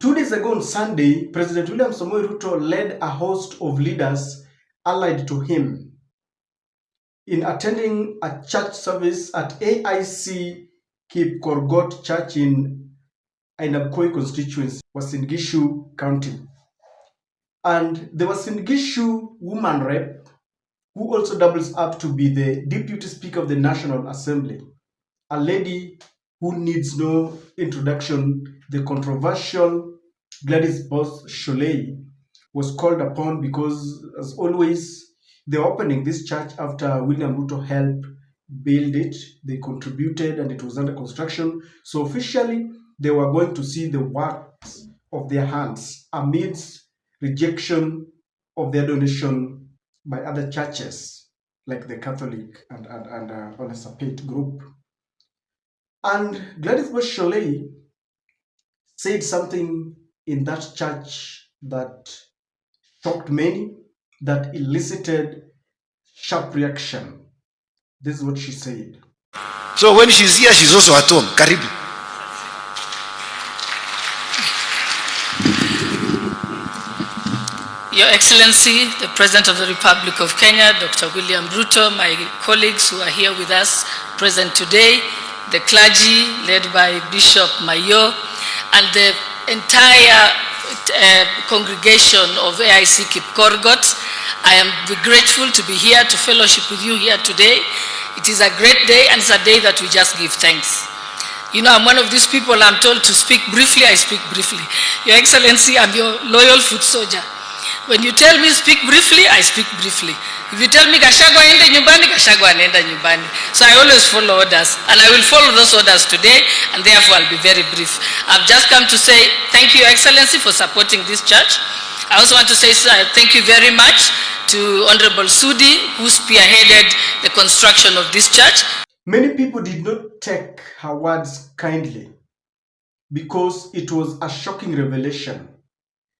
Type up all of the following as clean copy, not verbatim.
2 days ago on Sunday, President William Samoei Ruto led a host of leaders allied to him in attending a church service at AIC Kipkorgot Church in Ainabkoi constituency, Uasin Gishu County. And the Uasin Gishu woman rep, who also doubles up to be the Deputy Speaker of the National Assembly, a lady who needs no introduction, the controversial Gladys Boss Shollei, was called upon because, as always, they're opening this church after William Ruto helped build it. They contributed and it was under construction. So officially, they were going to see the works of their hands amidst rejection of their donation by other churches like the Catholic and Onesapate group. And Gladys Boss Shollei said something in that church that shocked many, that elicited sharp reaction. This is what she said. So when she's here, she's also at home. Karibu. Your Excellency, the President of the Republic of Kenya, Dr. William Ruto, my colleagues who are here with us present today, the clergy led by Bishop Mayo, and the entire congregation of AIC Kipkorgot. I am grateful to be here to fellowship with you here today. It is a great day, and it's a day that we just give thanks. You know, I'm one of these people, I'm told to speak briefly, I speak briefly. Your Excellency, I'm your loyal foot soldier. When you tell me speak briefly, I speak briefly. If you tell me Gachagua ende nyumbani, Gachagua anaenda nyumbani. So I always follow orders, and I will follow those orders today, and therefore I'll be very brief. I've just come to say thank you, Your Excellency, for supporting this church. I also want to say thank you very much to Honorable Sudi, who spearheaded the construction of this church. Many people did not take her words kindly because it was a shocking revelation.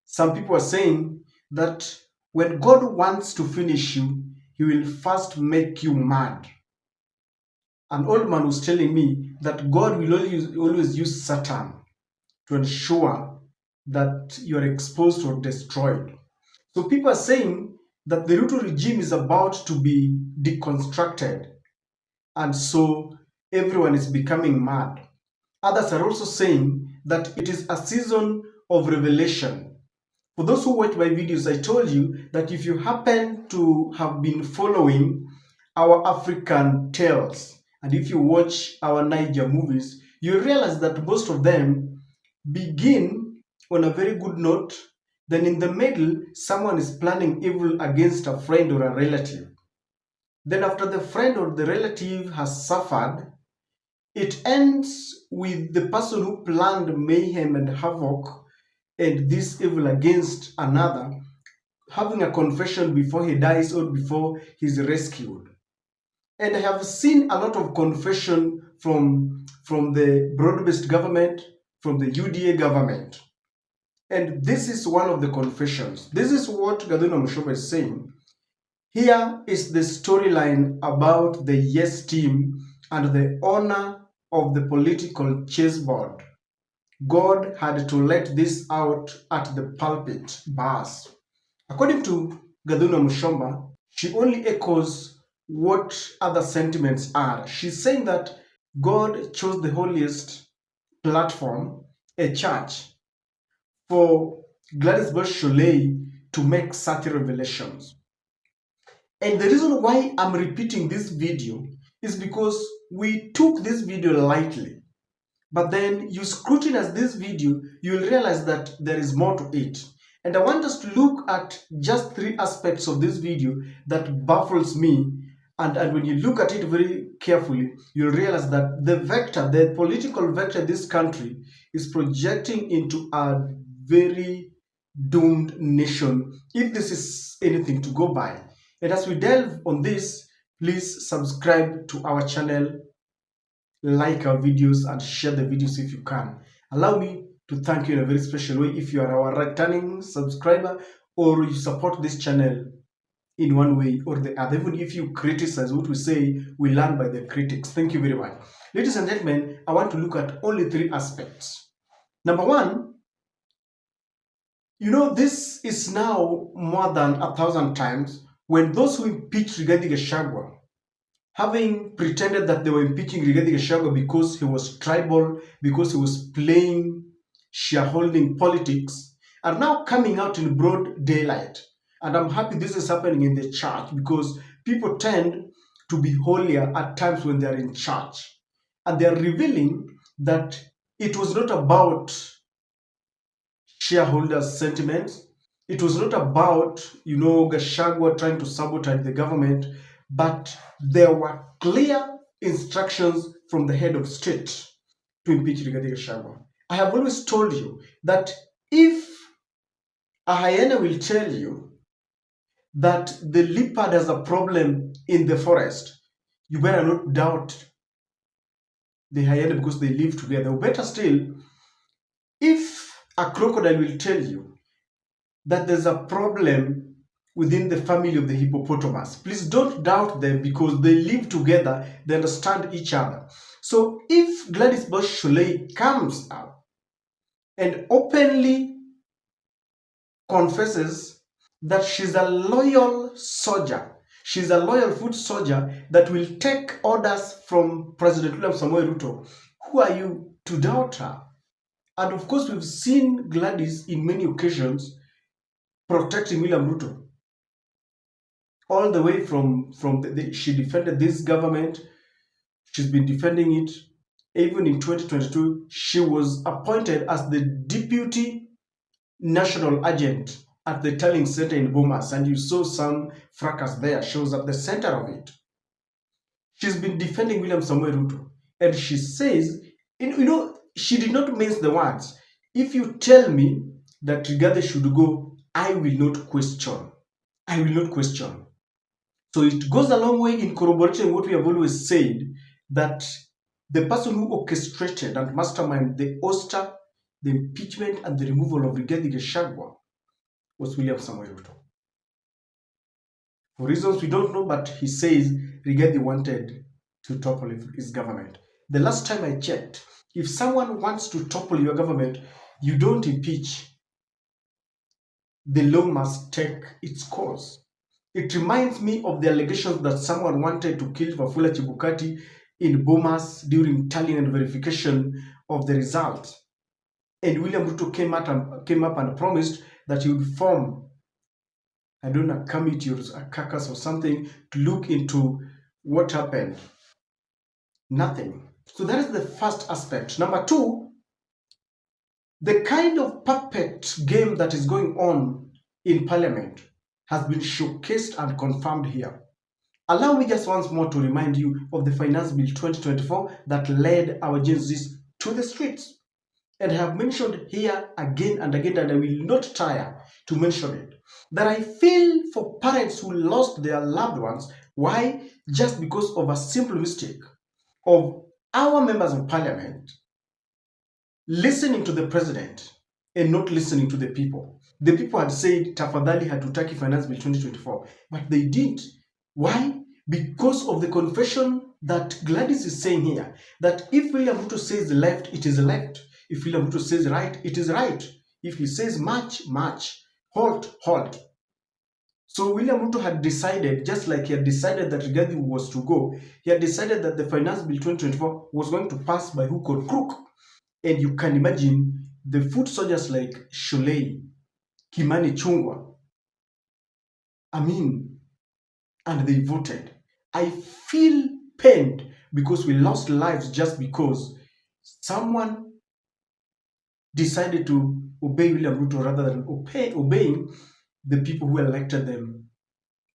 Some people are saying that when God wants to finish you, he will first make you mad. An old man was telling me that God will always use Satan to ensure that you are exposed or destroyed. So people are saying that the Ruto regime is about to be deconstructed, and so everyone is becoming mad. Others are also saying that it is a season of revelation. For those who watch my videos, I told you that if you happen to have been following our African tales, and if you watch our Niger movies, you realize that most of them begin on a very good note. Then in the middle, someone is planning evil against a friend or a relative. Then after the friend or the relative has suffered, it ends with the person who planned mayhem and havoc and this evil against another having a confession before he dies or before he's rescued. And I have seen a lot of confession from the broad-based government, from the UDA government. And this is one of the confessions. This is what Gathoni is saying. Here is the storyline about the Yes team and the honor of the political chessboard. God had to let this out at the pulpit bars. According to Gathoni Mushomba, she only echoes what other sentiments are. She's saying that God chose the holiest platform, a church, for Gladys Boss Shollei to make such revelations. And the reason why I'm repeating this video is because we took this video lightly. But then you scrutinize this video, you will realize that there is more to it. And I want us to look at just 3 aspects of this video that baffles me. And when you look at it very carefully, you'll realize that the vector, the political vector in this country is projecting into a very doomed nation, if this is anything to go by. And as we delve on this, please subscribe to our channel, like our videos, and share the videos if you can. Allow me to thank you in a very special way if you are our returning subscriber or you support this channel in one way or the other. Even if you criticize what we say, we learn by the critics. Thank you very much. Ladies and gentlemen, I want to look at only 3 aspects. Number 1, This is now more than 1,000 times when those who impeached Rigathi Gachagua, having pretended that they were impeaching Rigathi Gachagua because he was tribal, because he was playing shareholding politics, are now coming out in broad daylight. And I'm happy this is happening in the church because people tend to be holier at times when they are in church. And they are revealing that it was not about shareholders' sentiments. It was not about, Gashagwa trying to sabotage the government, but there were clear instructions from the head of state to impeach Rigathi Gachagua. I have always told you that if a hyena will tell you that the leopard has a problem in the forest, you better not doubt the hyena because they live together. Or better still, if a crocodile will tell you that there's a problem within the family of the hippopotamus, please don't doubt them because they live together, they understand each other. So if Gladys Boss Shollei comes out and openly confesses that she's a loyal soldier, she's a loyal foot soldier that will take orders from President William Samoei Ruto, who are you to doubt her? And of course, we've seen Gladys in many occasions protecting William Ruto. All the way from she defended this government, she's been defending it. Even in 2022, she was appointed as the deputy national agent at the tallying center in Bomas, and you saw some fracas there. She was at the center of it. She's been defending William Samoei Ruto, and she says, she did not mince the words. If you tell me that Rigathi should go, I will not question. I will not question. So it goes a long way in corroborating what we have always said, that the person who orchestrated and masterminded the ouster, the impeachment, and the removal of Rigathi Gachagua was William Samoei Ruto. For reasons we don't know, but he says Rigathi wanted to topple his government. The last time I checked, if someone wants to topple your government, you don't impeach. The law must take its course. It reminds me of the allegations that someone wanted to kill Wafula Chebukati in Bomas during tallying and verification of the results. And William Ruto came up and promised that he would form, I don't know, a committee or a caucus or something to look into what happened. Nothing. So that is the first aspect. Number two, the kind of puppet game that is going on in Parliament has been showcased and confirmed here. Allow me just once more to remind you of the Finance Bill 2024 that led our Gen Zs to the streets. And I have mentioned here again and again, and I will not tire to mention it, that I feel for parents who lost their loved ones. Why? Just because of a simple mistake of our members of Parliament listening to the president and not listening to the people. The people had said, tafadhali hatutaki Finance Bill 2024, but they didn't. Why? Because of the confession that Gladys is saying here, that if William Ruto says left, it is left. If William Ruto says right, it is right. If he says march, march. Halt, halt. So William Ruto had decided, just like he had decided that Rigathi was to go, he had decided that the Finance Bill 2024 was going to pass by hook or crook. And you can imagine the foot soldiers like Shollei, Kimani Chungwa, and they voted. I feel pained because we lost lives just because someone decided to obey William Ruto rather than obeying the people who elected them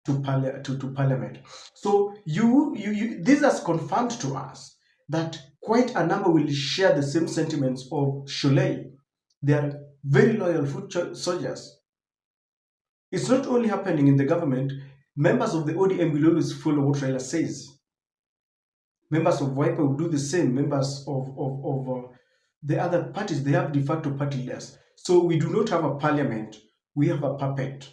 to Parliament. So this has confirmed to us that quite a number will share the same sentiments of Shollei. They are very loyal foot soldiers. It's not only happening in the government. Members of the ODM will always follow what Raila says. Members of Wiper will do the same. Members of the other parties, they have de facto party leaders. So we do not have a parliament. We have a puppet.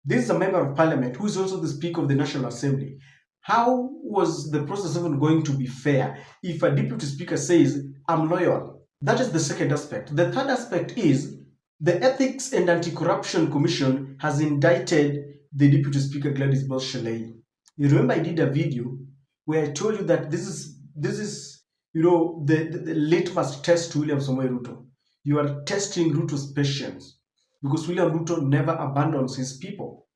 This is a member of parliament who is also the Speaker of the National Assembly. How was the process even going to be fair if a deputy speaker says, I'm loyal? That is the second aspect. The third aspect is The Ethics and Anti-Corruption Commission has indicted the Deputy Speaker Gladys Boss. You remember I did a video where I told you that this is the litmus test to William Samoei Ruto. You are testing Ruto's patience because William Ruto never abandons his people.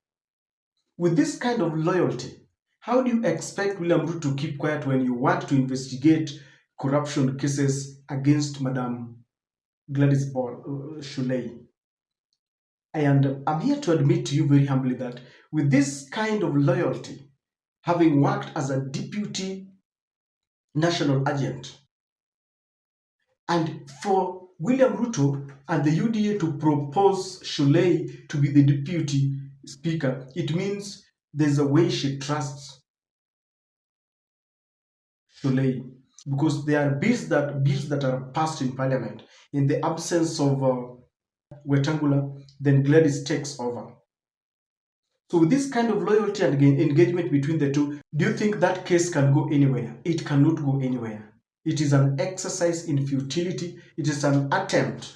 With this kind of loyalty, how do you expect William Ruto to keep quiet when you want to investigate corruption cases against Madam Gladys Shollei? I'm here to admit to you very humbly that with this kind of loyalty, having worked as a deputy national agent, and for William Ruto and the UDA to propose Shollei to be the deputy speaker, it means there's a way she trusts Shollei, because there are bills that are passed in parliament. In the absence of Wetangula, then Gladys takes over. So with this kind of loyalty and engagement between the two, do you think that case can go anywhere? It cannot go anywhere. It is an exercise in futility. It is an attempt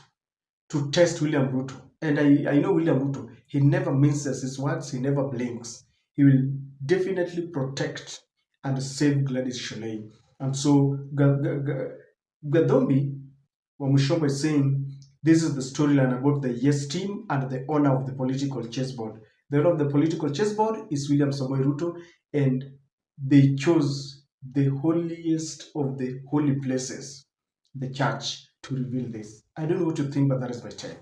to test William Ruto. And I know William Ruto, he never minces his words, he never blinks. He will definitely protect and save Gladys Shollei. And so Gathoni Wamushombo is saying this is the storyline about the Yes team and the owner of the political chessboard. The owner of the political chessboard is William Samoei Ruto, and they chose the holiest of the holy places, the church, to reveal this. I don't know what you think, but that is my take.